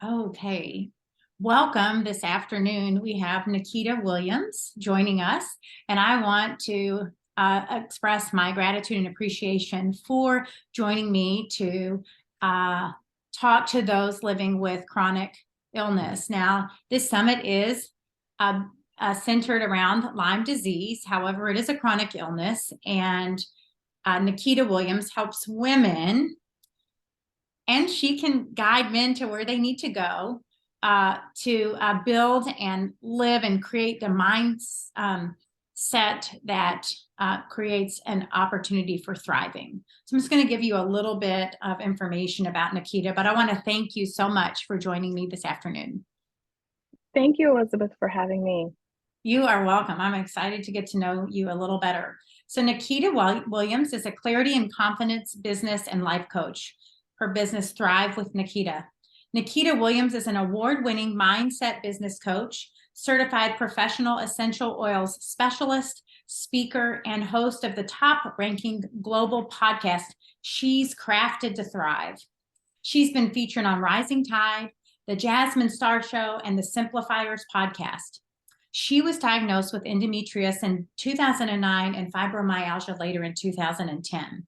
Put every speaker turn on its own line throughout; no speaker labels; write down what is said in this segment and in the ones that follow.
Okay. Welcome this afternoon. We have Nikita Williams joining us, and I want to express my gratitude and appreciation for joining me to uh, talk to those living with chronic illness. Now, this summit is uh, centered around Lyme disease. However, it is a chronic illness, and Nikita Williams helps women and she can guide men to where they need to go to build and live and create the set that creates an opportunity for thriving. So I'm just going to give you a little bit of information about Nikita, but I want to thank you so much for joining me this afternoon.
Thank you, Elizabeth, for having me.
You are welcome. I'm excited to get to know you a little better. So Nikita Williams is a clarity and confidence business and life coach. Her business Thrive with Nikita. Nikita Williams is an award-winning mindset business coach, certified professional essential oils specialist, speaker, and host of the top-ranking global podcast, She's Crafted to Thrive. She's been featured on Rising Tide, The Jasmine Star Show, and the Simplifiers podcast. She was diagnosed with endometriosis in 2009 and fibromyalgia later in 2010.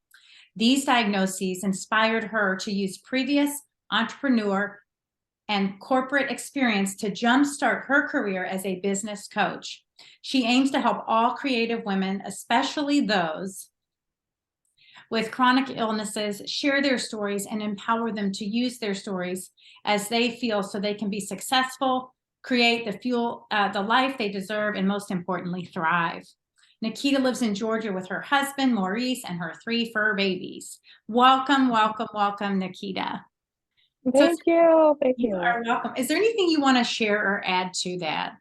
These diagnoses inspired her to use previous entrepreneur and corporate experience to jumpstart her career as a business coach. She aims to help all creative women, especially those with chronic illnesses, share their stories and empower them to use their stories as they feel so they can be successful, create the life they deserve, and most importantly, thrive. Nikita lives in Georgia with her husband, Maurice, and her 3 fur babies. Welcome, welcome, welcome, Nikita.
Thank you. Thank
You
you.
are welcome. Is there anything you want to share or add to that?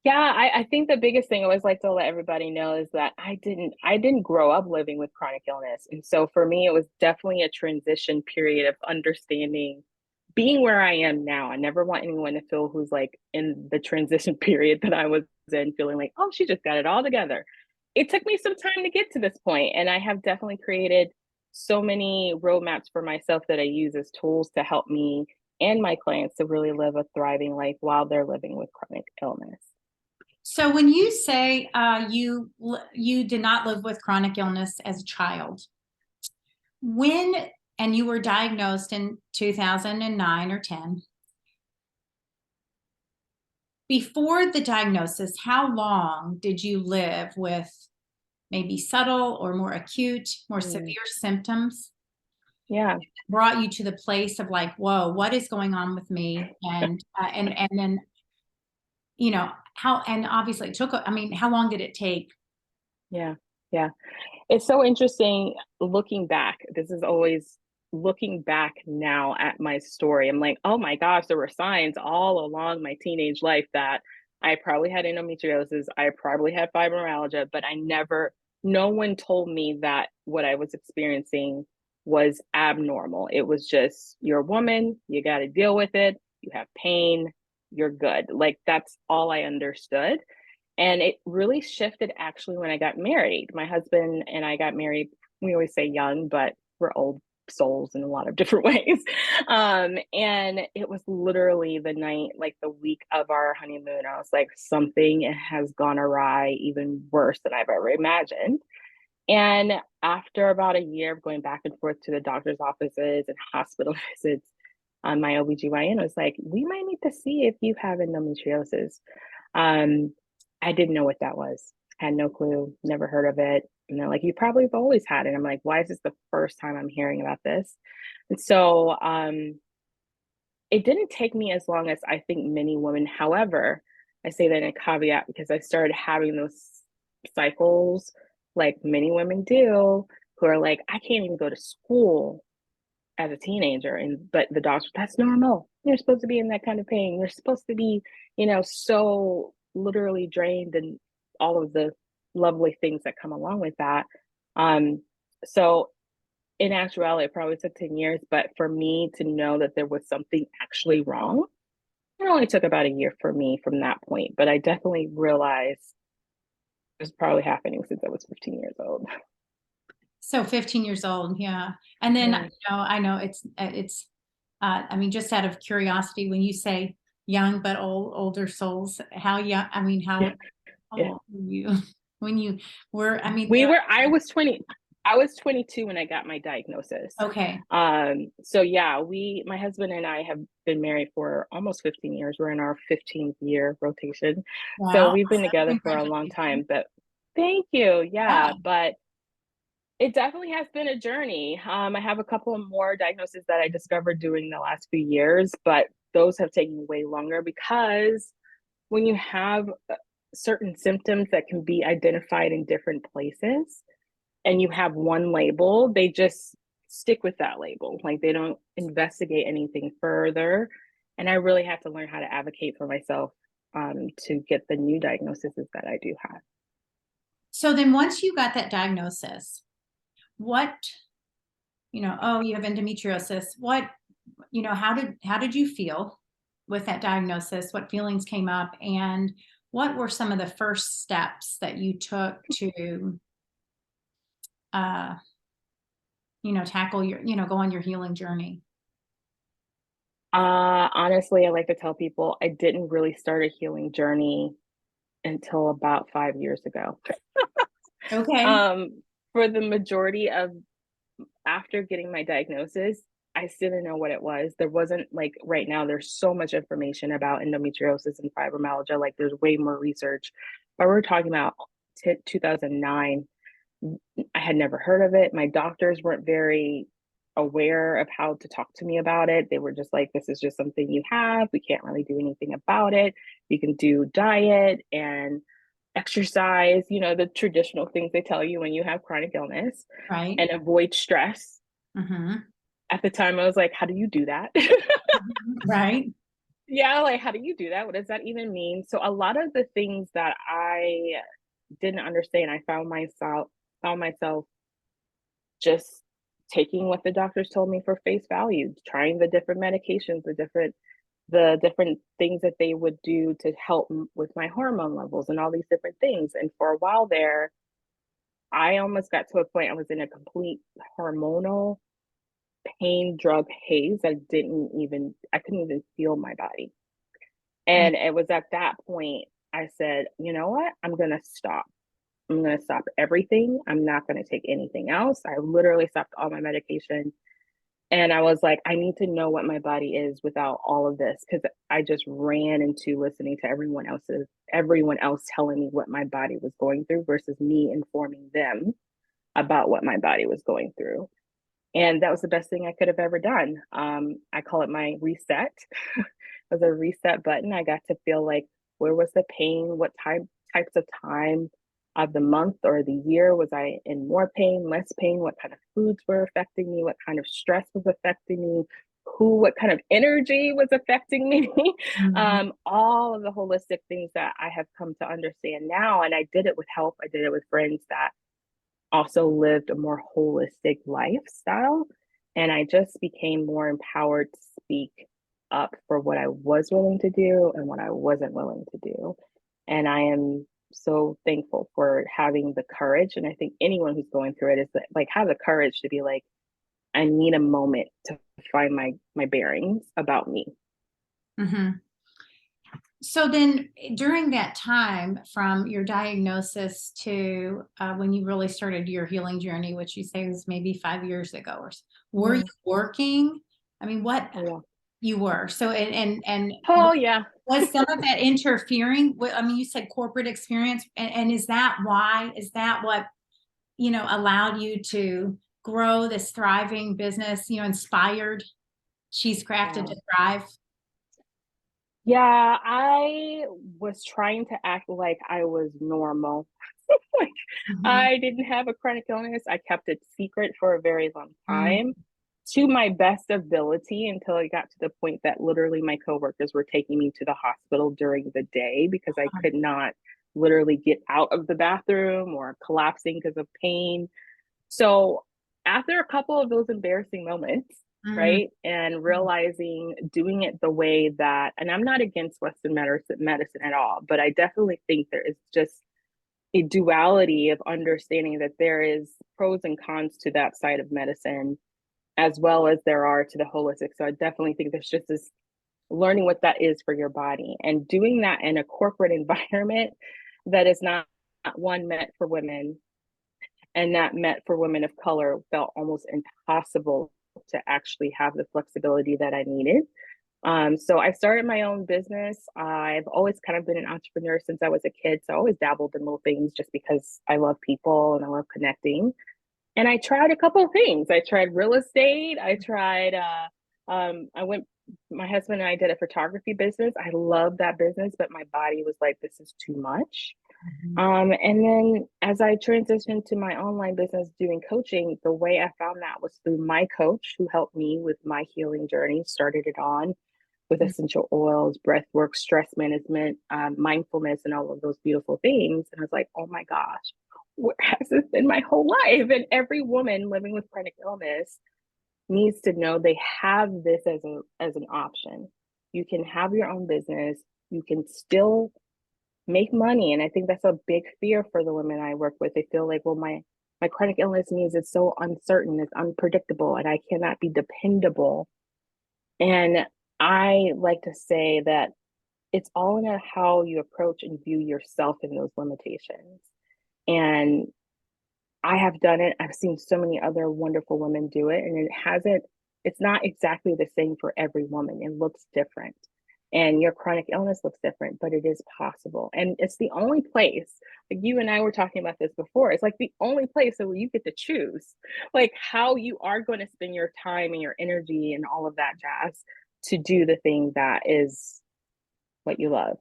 Yeah, I think the biggest thing I always like to let everybody know is that I didn't grow up living with chronic illness. And so for me, it was definitely a transition period of understanding being where I am now. I never want anyone to feel who's like in the transition period that I was in, feeling like, oh, she just got it all together. It took me some time to get to this point, and I have definitely created so many roadmaps for myself that I use as tools to help me and my clients to really live a thriving life while they're living with chronic illness.
So when you say you did not live with chronic illness as a child, when and you were diagnosed in 2009 or 10, before the diagnosis, how long did you live with maybe subtle or more acute, more severe symptoms?
Yeah.
Brought you to the place of like, whoa, what is going on with me? And then how, and obviously it took, I mean, how long did it take?
Yeah. Yeah. It's so interesting looking back. This is always looking back now at my story. I'm like, oh my gosh, there were signs all along my teenage life that I probably had endometriosis. I probably had fibromyalgia, but no one told me that what I was experiencing was abnormal. It was just, you're a woman, you got to deal with it. You have pain, you're good. Like, that's all I understood. And it really shifted actually when I got married. My husband and I got married, we always say young, but we're old souls in a lot of different ways. And it was literally the night, like the week of our honeymoon. I was like, something has gone awry, even worse than I've ever imagined. And after about a year of going back and forth to the doctor's offices and hospital visits, my OBGYN was like, we might need to see if you have endometriosis. Um, I didn't know what that was. Had no clue, never heard of it. And they're like, you probably have always had it. I'm like, why is this the first time I'm hearing about this? And so it didn't take me as long as I think many women. However, I say that in a caveat because I started having those cycles like many women do, who are like, I can't even go to school as a teenager. And but the doctor, that's normal. You're supposed to be in that kind of pain. You're supposed to be, so literally drained and all of the lovely things that come along with that. So in actuality, it probably took 10 years, but for me to know that there was something actually wrong, it only took about a year for me from that point. But I definitely realized it was probably happening since I was 15 years old.
So 15 years old, yeah. And then
Yeah.
I know it's I mean, just out of curiosity, when you say young but older souls, how young, I mean,
Yeah,
how
yeah.
old were you when you were, I mean,
I was 22 when I got my diagnosis.
okay.
So yeah, my husband and I have been married for almost 15 years. We're in our 15th year rotation. So
Wow.
we've been together for a long
Congratulations.
time, but thank you.
Yeah.
Yeah, but it definitely has been a journey. I have a couple of more diagnoses that I discovered during the last few years, but those have taken way longer because when you have certain symptoms that can be identified in different places and you have one label, they just stick with that label. Like they don't investigate anything further. And I really have to learn how to advocate for myself to get the new diagnoses that I do have.
So then once you got that diagnosis, what, oh, you have endometriosis. What, how did you feel with that diagnosis? What feelings came up, and what were some of the first steps that you took to, uh, tackle your, go on your healing journey?
Honestly, I like to tell people I didn't really start a healing journey until about 5 years ago.
Okay.
Um, for the majority of after getting my diagnosis, I still didn't know what it was. There wasn't like right now, there's so much information about endometriosis and fibromyalgia. Like there's way more research. But we're talking about 2009. I had never heard of it. My doctors weren't very aware of how to talk to me about it. They were just like, this is just something you have. We can't really do anything about it. You can do diet and exercise, the traditional things they tell you when you have chronic illness,
Right.
and avoid stress.
Mm-hmm.
At the time, I was like, how do you do that?
Right.
Yeah, like, how do you do that? What does that even mean? So a lot of the things that I didn't understand, I found myself just taking what the doctors told me for face value, trying the different medications, the different things that they would do to help with my hormone levels and all these different things. And for a while there, I almost got to a point I was in a complete hormonal pain drug haze. I couldn't even feel my body.
Mm.
And it was at that point I said, you know what? I'm going to stop. I'm going to stop everything. I'm not going to take anything else. I literally stopped all my medication. And I was like, I need to know what my body is without all of this, because I just ran into listening to everyone else telling me what my body was going through versus me informing them about what my body was going through. And that was the best thing I could have ever done. I call it my reset. It was a reset button. I got to feel like, where was the pain? What types of time of the month or the year was I in more pain, less pain? What kind of foods were affecting me? What kind of stress was affecting me? What kind of energy was affecting me?
Mhm.
All of the holistic things that I have come to understand now. And I did it with help. I did it with friends that also lived a more holistic lifestyle. And I just became more empowered to speak up for what I was willing to do and what I wasn't willing to do. And I am so thankful for having the courage. And I think anyone who's going through it is that, like, have the courage to be like, I need a moment to find my bearings about me.
Mhm. So then during that time from your diagnosis to when you really started your healing journey, which you say was maybe 5 years ago, were you
Mhm.
working? I mean, what
Oh, yeah.
you were. So, and
Oh, yeah.
was some of that interfering with, I mean, you said corporate experience, and is that what, allowed you to grow this thriving business, inspired She's Crafted
Yeah.
to Thrive?
Yeah, I was trying to act like I was normal. Like,
Mhm.
I didn't have a chronic illness. I kept it secret for a very long
Mm.
time to my best ability until it got to the point that literally my coworkers were taking me to the hospital during the day because I could not literally get out of the bathroom or collapsing because of pain. So after a couple of those embarrassing moments,
Mm.
right, and realizing doing it the way that, and I'm not against Western medicine at all, but I definitely think there is just a duality of understanding that there is pros and cons to that side of medicine. as well as there are to the holistic. So I definitely think there's just this learning what that is for your body and doing that in a corporate environment that is not one meant for women and not meant for women of color felt almost impossible to actually have the flexibility that I needed. So I started my own business. I've always kind of been an entrepreneur since I was a kid. So I always dabbled in little things just because I love people and I love connecting. And I tried a couple of things. I tried real estate. I went, my husband and I did a photography business. I loved that business, but my body was like, this is too much.
Mhm.
And then as I transitioned to my online business doing coaching, the way I found that was through my coach who helped me with my healing journey, started it on with essential oils, breath work, stress management, mindfulness, and all of those beautiful things. And I was like, oh my gosh, where has this been my whole life? And every woman living with chronic illness needs to know they have this as an option. You can have your own business. You can still make money. And I think that's a big fear for the women I work with. They feel like, well, my chronic illness means it's so uncertain, it's unpredictable, and I cannot be dependable. And I like to say that it's all in how you approach and view yourself in those limitations. And I have done it. I've seen so many other wonderful women do it, and it's not exactly the same for every woman. It looks different. And your chronic illness looks different, but it is possible. And it's the only place, like you and I were talking about this before, it's like the only place where you get to choose, like how you are going to spend your time and your energy and all of that jazz to do the thing that is what you love.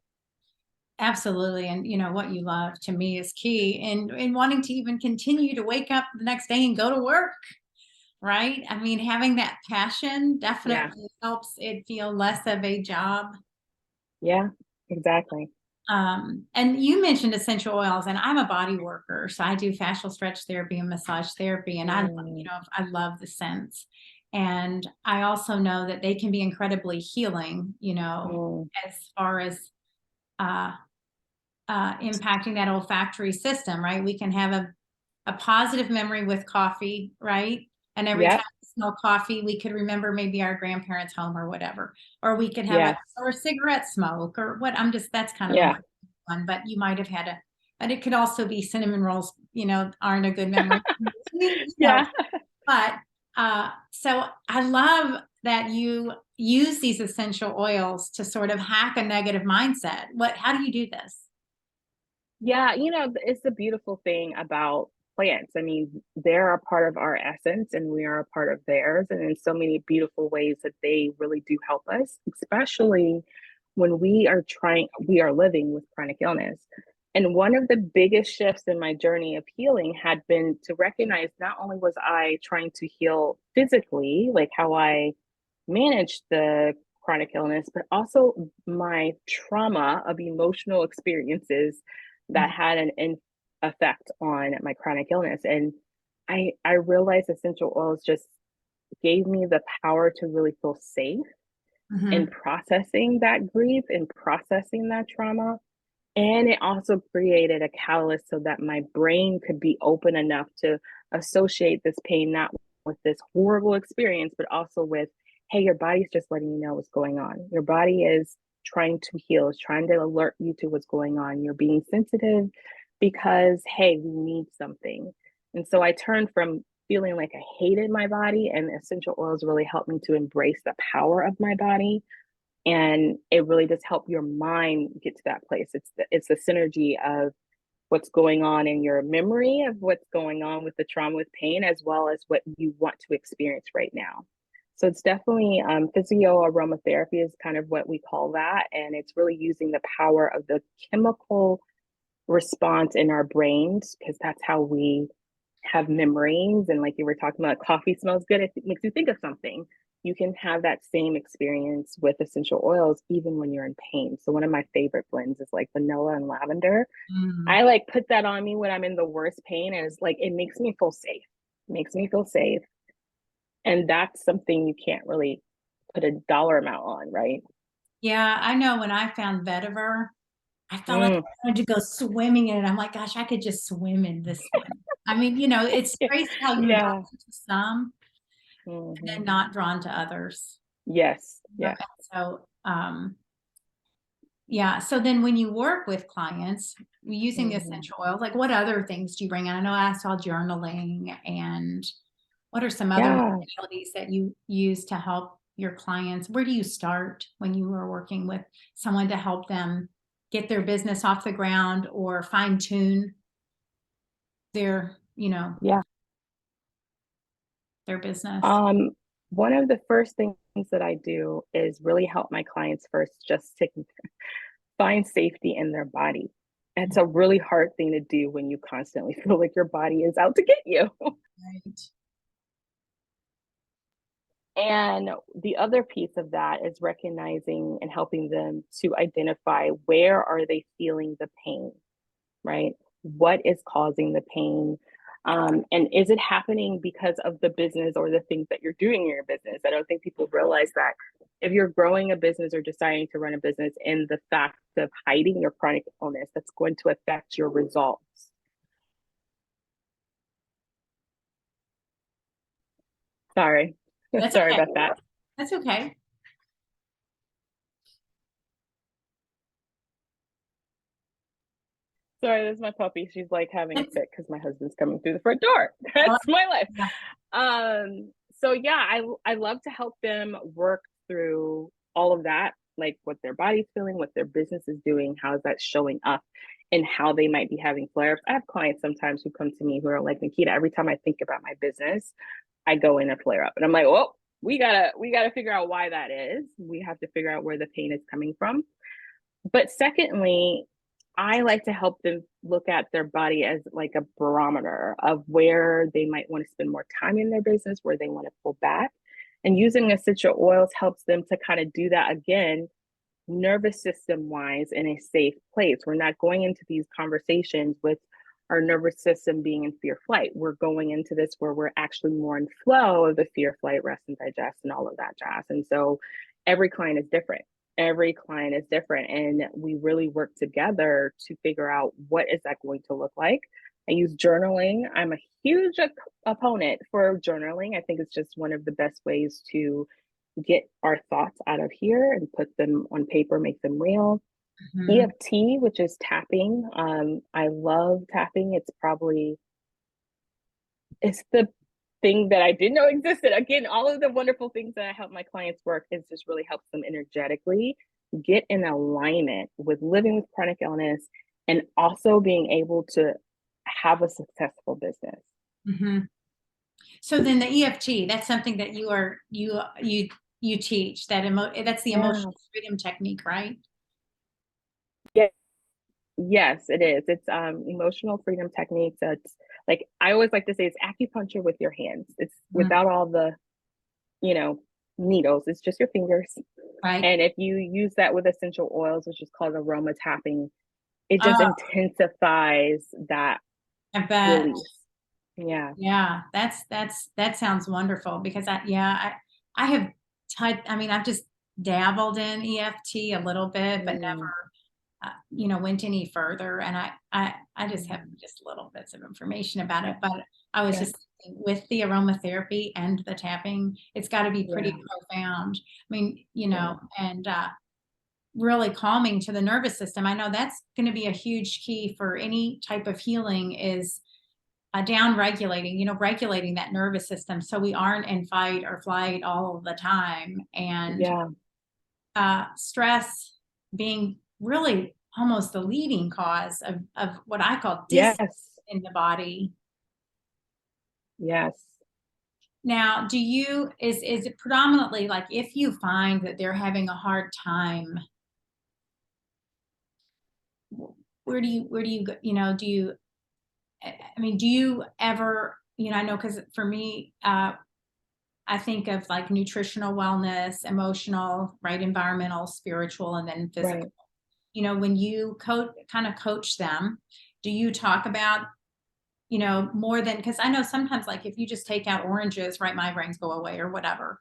Absolutely. And what you love to me is key in wanting to even continue to wake up the next day and go to work, right? I mean, having that passion
Yeah.
definitely helps it feel less of a job.
Yeah, exactly.
And you mentioned essential oils, and I'm a body worker, so I do fascial stretch therapy and massage therapy, and
Mm,
I love the scents. And I also know that they can be incredibly healing,
mm,
as far as uh, impacting that olfactory system, right? We can have a positive memory with coffee, right? And every time
yep.
we smell coffee, we could remember maybe our grandparents' home or whatever. Or we could have
Yes.
or cigarette smoke or what. That's kind of a
Yeah.
one, but you might have had but it could also be cinnamon rolls, aren't a good memory.
Yeah.
But so I love that you use these essential oils to sort of hack a negative mindset. How do you do this?
Yeah, it's the beautiful thing about plants. I mean, they're a part of our essence and we are a part of theirs. And in so many beautiful ways that they really do help us, especially when we are living with chronic illness. And one of the biggest shifts in my journey of healing had been to recognize not only was I trying to heal physically, like how I managed the chronic illness, but also my trauma of emotional experiences that had effect on my chronic illness. And I realized essential oils just gave me the power to really feel safe in
Mhm.
processing that grief and processing that trauma. And it also created a catalyst so that my brain could be open enough to associate this pain not with this horrible experience, but also with, hey, your body's just letting you know what's going on. Your body is trying to heal, is trying to alert you to what's going on. You're being sensitive because, hey, we need something. And so I turned from feeling like I hated my body, and essential oils really helped me to embrace the power of my body, and it really does help your mind get to that place. It's the synergy of what's going on in your memory of what's going on with the trauma with pain, as well as what you want to experience right now. So it's definitely physio aromatherapy is kind of what we call that, and it's really using the power of the chemical response in our brains because that's how we have memories. And like you were talking about, coffee smells good, it makes you think of something. You can have that same experience with essential oils even when you're in pain. So one of my favorite blends is like vanilla and lavender.
Mm.
I like put that on me when I'm in the worst pain, and it's like it makes me feel safe. It makes me feel safe. And that's something you can't really put a dollar amount on, right?
Yeah, I know when I found vetiver, I felt like
Mm,
I wanted to go swimming in it. I'm like, gosh, I could just swim in this one. I mean, it's crazy how you
yeah.
adopt it to some.
Mhm.
and not drawn to others.
Yes.
You know,
Yeah.
and so, yeah. So then when you work with clients using the
Mhm.
essential oils, like what other things do you bring in? I know I saw journaling, and what are some other
Yeah.
modalities that you use to help your clients? Where do you start when you are working with someone to help them get their business off the ground or fine tune their,
Yeah.
their business?
Um, One of the first things that I do is really help my clients first just to find safety in their body. It's a really hard thing to do when you constantly feel like your body is out to get you.
Right.
And the other piece of that is recognizing and helping them to identify where are they feeling the pain, right? What is causing the pain? And is it happening because of the business or the things that you're doing in your business? I don't think people realize that if you're growing a business or deciding to run a business in the fact of hiding your chronic illness, that's going to affect your results. Sorry.
That's
Sorry
okay.
about that.
That's okay.
Sorry, this is my puppy. She's like having a
It's,
fit because my husband's coming through the front door.
oh,
That's my life.
yeah.
So yeah, I love to help them work through all of that, like what their body's feeling, what their business is doing, how is that showing up, and how they might be having flare-ups. I have clients sometimes who come to me who are like, Nikita, every time I think about my business, I go in a flare up. And I'm like, well, we gotta figure out why that is. We have to figure out where the pain is coming from. But secondly, I like to help them look at their body as like a barometer of where they might want to spend more time in their business, where they want to pull back. And using essential oils helps them to kind of do that again, nervous system wise, in a safe place. We're not going into these conversations with our nervous system being in fear flight. We're going into this where we're actually more in flow of the fear flight, rest and digest, and all of that jazz. And so every client is different. Every client is different. And we really work together to figure out what is that going to look like. I use journaling. I'm a huge opponent for journaling. I think it's just one of the best ways to get our thoughts out of here and put them on paper, make them real.
Mhm.
EFT, which is tapping. I love tapping. It's the thing that I didn't know existed. Again, all of the wonderful things that I help my clients work is just really helps them energetically get in alignment with living with chronic illness and also being able to have a successful business.
Mhm. So then the EFT, that's something that you teach that's the
Yeah.
emotional freedom technique, right?
Yeah. Yes, it is. It's emotional freedom techniques. It's like I always like to say it's acupuncture with your hands. It's
Mhm.
without all the, you know, needles. It's just your fingers.
Right.
And if you use that with essential oils, which is called aroma tapping, it just
Oh,
intensifies that
I bet.
release. Yeah.
Yeah, that sounds wonderful because I have I mean, I've just dabbled in EFT a little bit, but
Mm,
never, went any further. And I just have
mm,
just little bits of information about it. But I was
yeah.
just thinking with the aromatherapy and the tapping, it's got to be pretty
Yeah.
profound. I mean,
Yeah.
and really calming to the nervous system. I know that's going to be a huge key for any type of healing is down regulating, regulating that nervous system so we aren't in fight or flight all of the time. And
Yeah.
stress being really almost the leading cause of what I call dis
Yes.
in the body.
Yes.
Now, is it predominantly like if you find that they're having a hard time, where do you go, do you, I mean, do you ever, I know because for me, I think of like nutritional wellness, emotional, right, environmental, spiritual, and then physical.
Right.
When you kind of coach them, do you talk about, more than, because I know sometimes like if you just take out oranges, right, migraines go away or whatever,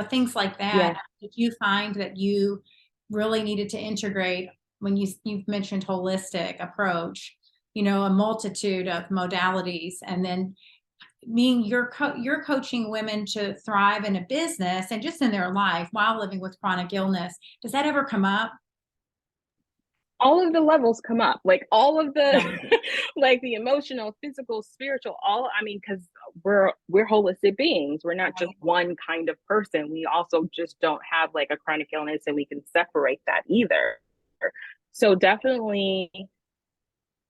things like that.
Yeah.
Did you find that you really needed to integrate when you've mentioned holistic approach, a multitude of modalities, and then mean you're coaching women to thrive in a business and just in their life while living with chronic illness. Does that ever come up?
All of the levels come up, like all of the
Yeah.
like the emotional, physical, spiritual, all, I mean, because we're holistic beings. We're not just one kind of person. We also just don't have like a chronic illness and we can separate that either. So definitely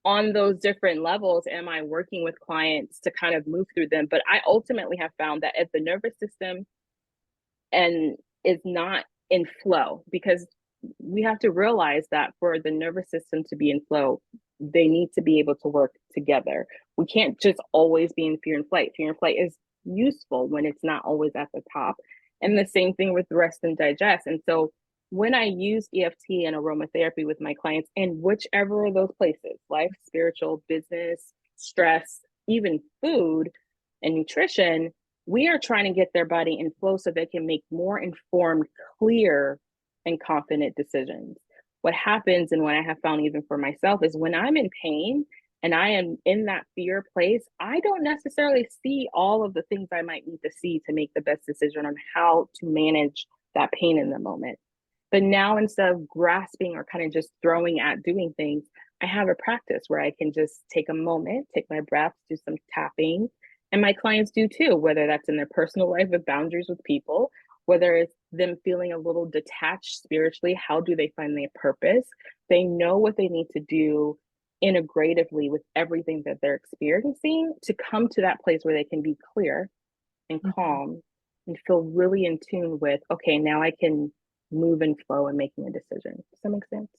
on those different levels am I working with clients to kind of move through them. But I ultimately have found that if the nervous system and is not in flow, because we have to realize that for the nervous system to be in flow, they need to be able to work together. We can't just always be in fear and flight. Fear and flight is useful when it's not always at the top. And the same thing with rest and digest. And so when I use EFT and aromatherapy with my clients in whichever of those places, life, spiritual, business, stress, even food and nutrition, we are trying to get their body in flow so they can make more informed, clear, and confident decisions. What happens, and what I have found even for myself, is when I'm in pain and I am in that fear place, I don't necessarily see all of the things I might need to see to make the best decision on how to manage that pain in the moment. But now, instead of grasping or kind of just throwing at doing things, I have a practice where I can just take a moment, take my breaths, do some tapping. And my clients do too, whether that's in their personal life with boundaries with people, whether it's them feeling a little detached spiritually, how do they find their purpose? They know what they need to do integratively with everything that they're experiencing to come to that place where they can be clear and
Mhm.
calm and feel really in tune with, okay, now I can move and flow and making a decision. Does that make sense?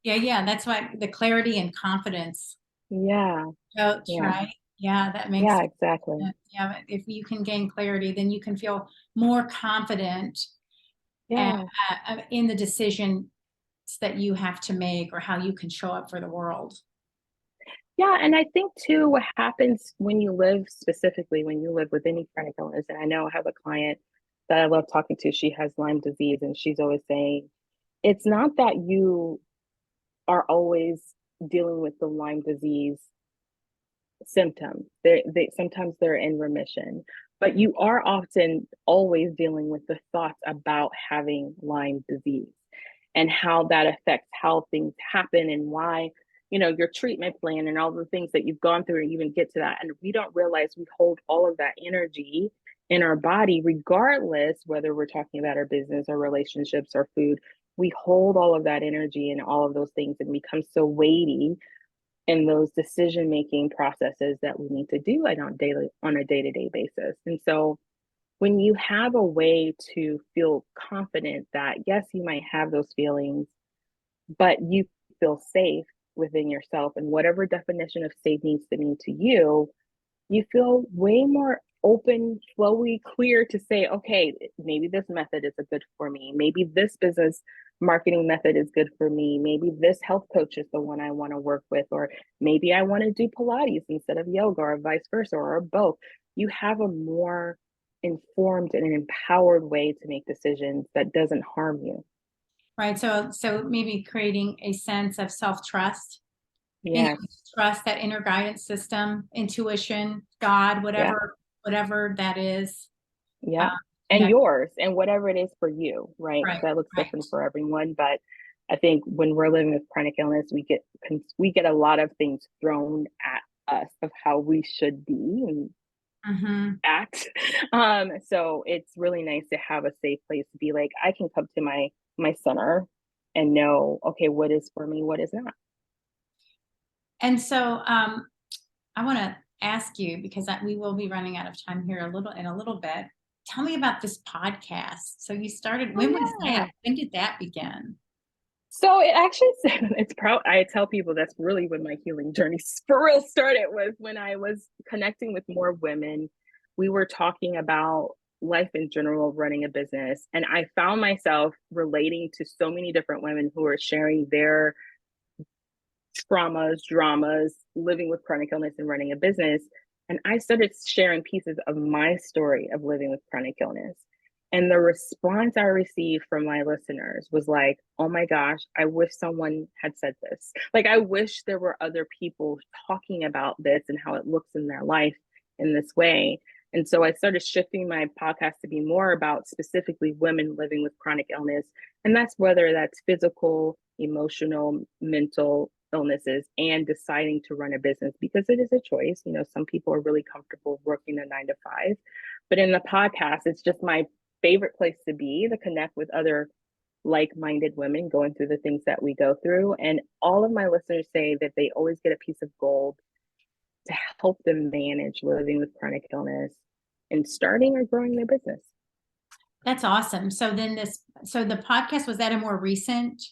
Yeah, yeah, that's why the clarity and confidence
Yeah,
coach,
yeah,
right? Yeah, that makes
yeah, exactly.
sense. Yeah, if you can gain clarity, then you can feel more confident and,
Yeah.
in the decisions that you have to make or how you can show up for the world.
Yeah, and I think too, what happens when you live, specifically when you live with any chronic illness, and I know I have a client that I love talking to, she has Lyme disease, and she's always saying, it's not that you are always dealing with the Lyme disease symptoms. They sometimes they're in remission, but you are often always dealing with the thoughts about having Lyme disease and how that affects how things happen and why, your treatment plan and all the things that you've gone through and even get to that. And we don't realize we hold all of that energy in our body, regardless whether we're talking about our business or relationships or food. We hold all of that energy and all of those things and become so weighty in those decision making processes that we need to do it on a day-to-day basis. And so when you have a way to feel confident that yes, you might have those feelings, but you feel safe within yourself, and whatever definition of safe needs to mean to you feel way more open, flowy, clear to say, okay, maybe this method is a good for me. Maybe this business marketing method is good for me. Maybe this health coach is the one I want to work with, or maybe I want to do Pilates instead of yoga, or vice versa, or both. You have a more informed and an empowered way to make decisions that doesn't harm you.
Right. So maybe creating a sense of self-trust,
Yes.
trust that inner guidance system, intuition, God,
Yeah.
whatever that is.
Yeah.
Um,
And
yeah,
yours and whatever it is for you, right?
right,
That looks
right.
different for everyone, but I think when we're living with chronic illness, we get a lot of things thrown at us of how we should be and
Hmm.
act. So it's really nice to have a safe place to be like, I can come to my center and know, okay, what is for me, what is not.
And so I want to ask you because we will be running out of time here in a little bit. Tell me about this podcast. So you started.
Oh
When was that?
yeah.
When did that begin?
So it actually I tell people that's really when my healing journey for real started, was when I was connecting with more women. We were talking about life in general, running a business, and I found myself relating to so many different women who are sharing their traumas, dramas, living with chronic illness and running a business. And I started sharing pieces of my story of living with chronic illness. And the response I received from my listeners was like, oh my gosh, I wish someone had said this. Like, I wish there were other people talking about this and how it looks in their life. in this way. And so I started shifting my podcast to be more about specifically women living with chronic illness. And that's whether that's physical, emotional, mental illnesses, and deciding to run a business, because it is a choice. You know, some people are really comfortable working a 9 to 5, but in the podcast, it's just my favorite place to be, to connect with other like-minded women going through the things that we go through. And all of my listeners say that they always get a piece of gold to help them manage living with chronic illness and starting or growing their business.
That's awesome. So then so the podcast, was that a more recent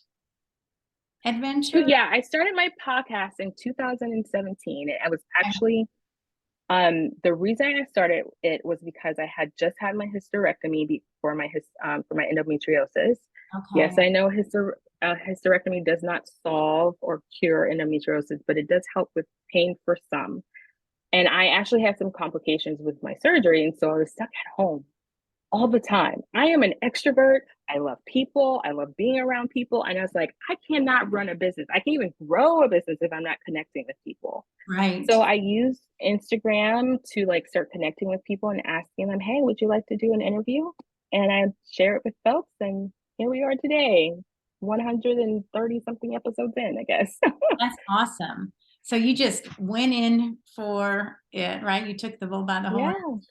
adventure?
Yeah, I started my podcast in 2017. I was actually, the reason I started it was because I had just had my hysterectomy for my endometriosis.
Okay.
Yes, I know hysterectomy does not solve or cure endometriosis, but it does help with pain for some. And I actually had some complications with my surgery, and so I was stuck at home all the time. I am an extrovert. I love people. I love being around people. And I was like, I cannot run a business. I can't even grow a business if I'm not connecting with people.
Right.
So I used Instagram to like start connecting with people and asking them, hey, would you like to do an interview? And I share it with folks. And here we are today, 130 something episodes in, I guess.
That's awesome. So you just went in for it, right? You took the bull by the horn.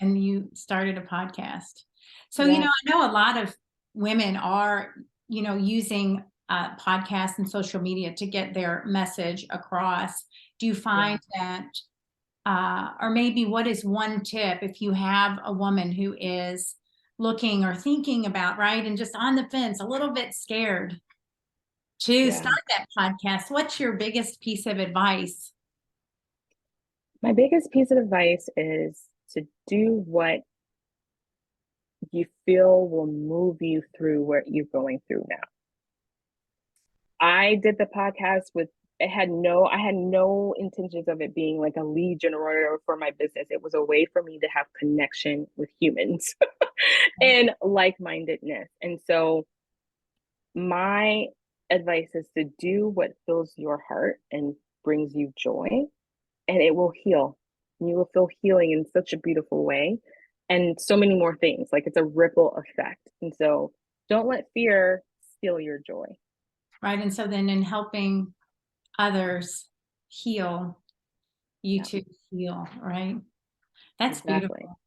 And you started a podcast. So, I know a lot of women are, using podcasts and social media to get their message across. Do you find that, or maybe what is one tip if you have a woman who is looking or thinking about, right, and just on the fence, a little bit scared to start that podcast? What's your biggest piece of advice?
My biggest piece of advice is to do what you feel will move you through what you're going through now. I did the podcast I had no intentions of it being like a lead generator for my business. It was a way for me to have connection with humans and like-mindedness. And so my advice is to do what fills your heart and brings you joy, and it will heal. You will feel healing in such a beautiful way, and so many more things. Like, it's a ripple effect. And so don't let fear steal your joy.
Right. And so then in helping others heal, you too heal, right? That's beautiful.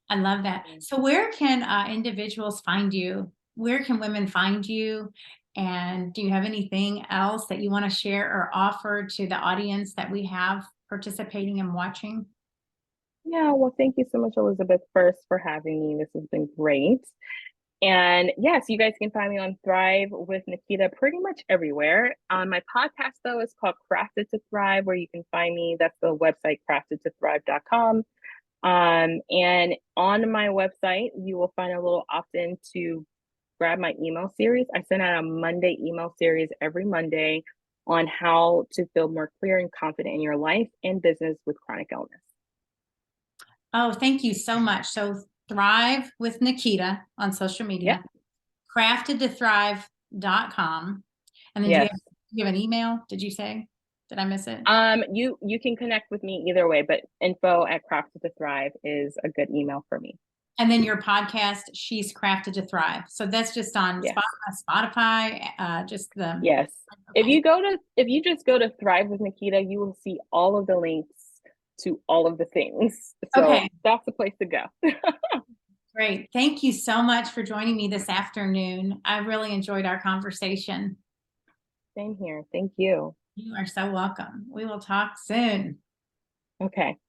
I love that. So where can individuals find you? Where can women find you? And do you have anything else that you want to share or offer to the audience that we have participating and watching?
Yeah, well, thank you so much, Elizabeth, first for having me. This has been great. And yes, you guys can find me on Thrive with Nikita pretty much everywhere. My podcast, though, is called Crafted to Thrive, where you can find me. That's the website, craftedtothrive.com. And on my website, you will find a little opt-in to grab my email series. I send out a Monday email series every Monday on how to feel more clear and confident in your life and business with chronic illness.
Oh, thank you so much. So Thrive with Nikita on social media, craftedtothrive.com. And then do you have an email? Did you say? Did I miss it?
You can connect with me either way, but info@craftedtothrive is a good email for me.
And then your podcast, She's Crafted to Thrive. So that's just on Spotify, just the.
Yes. Okay. If you just go to Thrive with Nikita, you will see all of the links to all of the things. So that's the place to go.
Great. Thank you so much for joining me this afternoon. I really enjoyed our conversation.
Same here. Thank you.
You are so welcome. We will talk soon.
Okay.